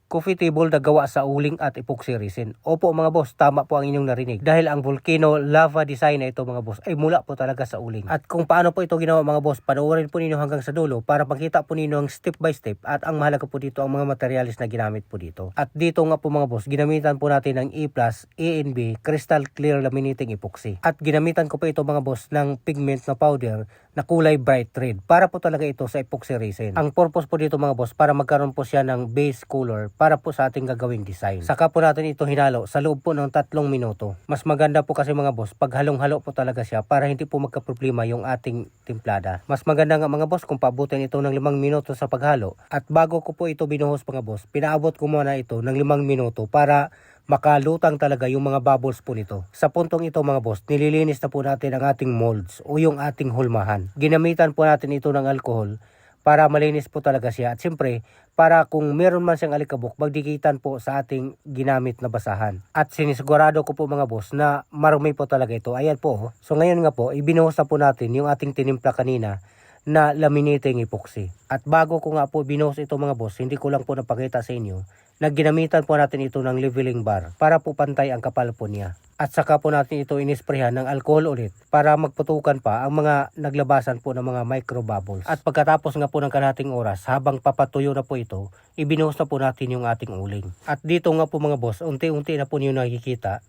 coffee table na gawa sa uling at epoxy resin. Opo mga boss, tama po ang inyong narinig. Dahil ang volcano lava design na ito mga boss ay mula po talaga sa uling. At kung paano po ito ginawa mga boss, panoorin po ninyo hanggang sa dulo para makita po ninyo ang step by step at ang mahalaga po dito ang mga materials na ginamit po dito. At dito nga po mga boss, ginamitan po natin ng E+, ANB, Crystal Clear Laminating Epoxy. At ginamitan ko po ito mga boss ng pigment na powder na kulay bright red para po talaga ito sa epoxy resin. Ang purpose po dito mga boss para magkaroon po siya ng base color para po sa ating gagawing design. Saka po natin ito hinalo sa loob po ng 3 minuto. Mas maganda po kasi mga boss pag halong-halo po talaga siya para hindi po magka-problema yung ating timplada. Mas maganda nga mga boss kung paabutin ito ng 5 minuto sa paghalo. At bago ko po ito binuhos mga boss, pinaabot ko muna ito ng 5 minuto para makalutang talaga yung mga bubbles po nito. Sa puntong ito mga boss, nililinis na po natin ang ating molds o yung ating hulmahan. Ginamitan po natin ito ng alcohol para malinis po talaga siya. At siyempre, para kung meron man siyang alikabok, magdikitan po sa ating ginamit na basahan. At sinisigurado ko po mga boss na marumi po talaga ito. Ayan po. So ngayon nga po, ibinuhos na po natin yung ating tinimpla kanina na laminating epoxy. At bago ko nga po binuhos ito mga boss, hindi ko lang po napakita sa inyo na ginamitan po natin ito ng leveling bar para po pantay ang kapal po niya. At saka po natin ito inisprehan ng alcohol ulit para magputukan pa ang mga naglabasan po ng mga micro bubbles. At pagkatapos nga po ng kalahating oras, habang papatuyo na po ito, ibinuhos na po natin yung ating uling. At dito nga po mga boss, unti-unti na po niyo nakikita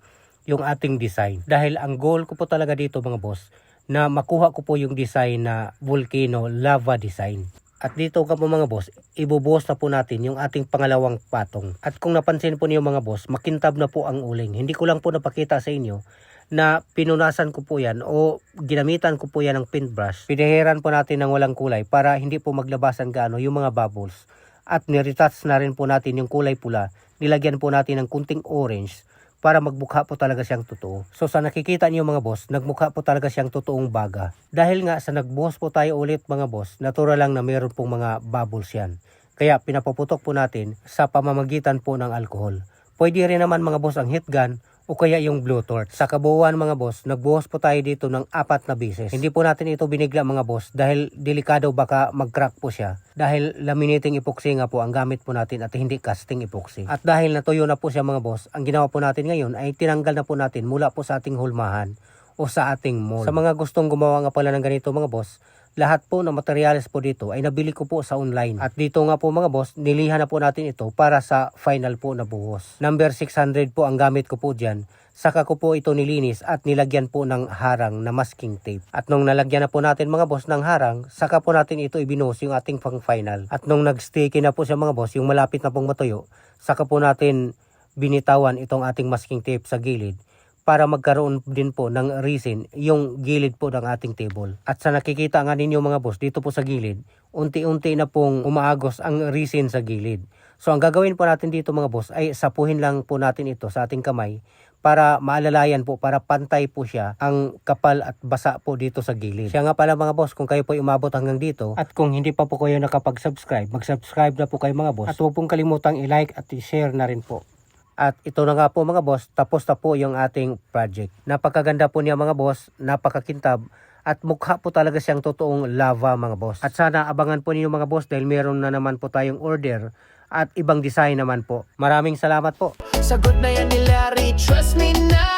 yung ating design. Dahil ang goal ko po talaga dito mga boss, na makuha ko po yung design na volcano lava design. At dito ka po mga boss, ibubuhos na po natin yung ating pangalawang patong. At kung napansin po niyo mga boss, makintab na po ang uling. Hindi ko lang po napakita sa inyo na pinunasan ko po yan o ginamitan ko po yan ng paintbrush. Pinahiran po natin ng walang kulay para hindi po maglabasan gaano yung mga bubbles. At niretouch na rin po natin yung kulay pula. Nilagyan po natin ng kunting orange para magmukha po talaga siyang totoo. So sa nakikita niyo mga boss, nagmukha po talaga siyang totoong baga. Dahil nga sa nagbuhos po tayo ulit mga boss, natural lang na mayroon pong mga bubbles yan. Kaya pinapaputok po natin sa pamamagitan po ng alcohol. Pwede rin naman mga boss ang heat gun o kaya yung blowtorch. Sa kabuuan mga boss, nagbuhos po tayo dito ng 4 na beses. Hindi po natin ito binigla mga boss dahil delikado baka mag-crack po siya. Dahil laminating epoxy nga po ang gamit po natin at hindi casting epoxy. At dahil natuyo na po siya mga boss, ang ginawa po natin ngayon ay tinanggal na po natin mula po sa ating hulmahan o sa ating mold. Sa mga gustong gumawa nga pala ng ganito mga boss, lahat po ng materials po dito ay nabili ko po sa online. At dito nga po mga boss, nilihan na po natin ito para sa final po na buhos. Number 600 po ang gamit ko po dyan. Saka ko po ito nilinis at nilagyan po ng harang na masking tape. At nung nalagyan na po natin mga boss ng harang, saka po natin ito ibinuhos yung ating pang final. At nung nag-sticky na po siya mga boss, yung malapit na pong matuyo, saka po natin binitawan itong ating masking tape sa gilid para magkaroon din po ng resin yung gilid po ng ating table. At sa nakikita nga ninyo mga boss, dito po sa gilid, unti-unti na pong umaagos ang resin sa gilid. So ang gagawin po natin dito mga boss ay sapuhin lang po natin ito sa ating kamay para maalalayan po, para pantay po siya ang kapal at basa po dito sa gilid. Siya nga pala mga boss, kung kayo po umabot hanggang dito at kung hindi pa po kayo nakapag-subscribe, mag-subscribe na po kayo mga boss. At huwag pong kalimutang i-like at i-share na rin po. At ito na nga po mga boss, tapos na po yung ating project. Napakaganda po niya mga boss, napakakintab. At mukha po talaga siyang totoong lava mga boss. At sana abangan po ninyo mga boss dahil meron na naman po tayong order at ibang design naman po. Maraming salamat po. Sagot na yan ni Larry, trust me na.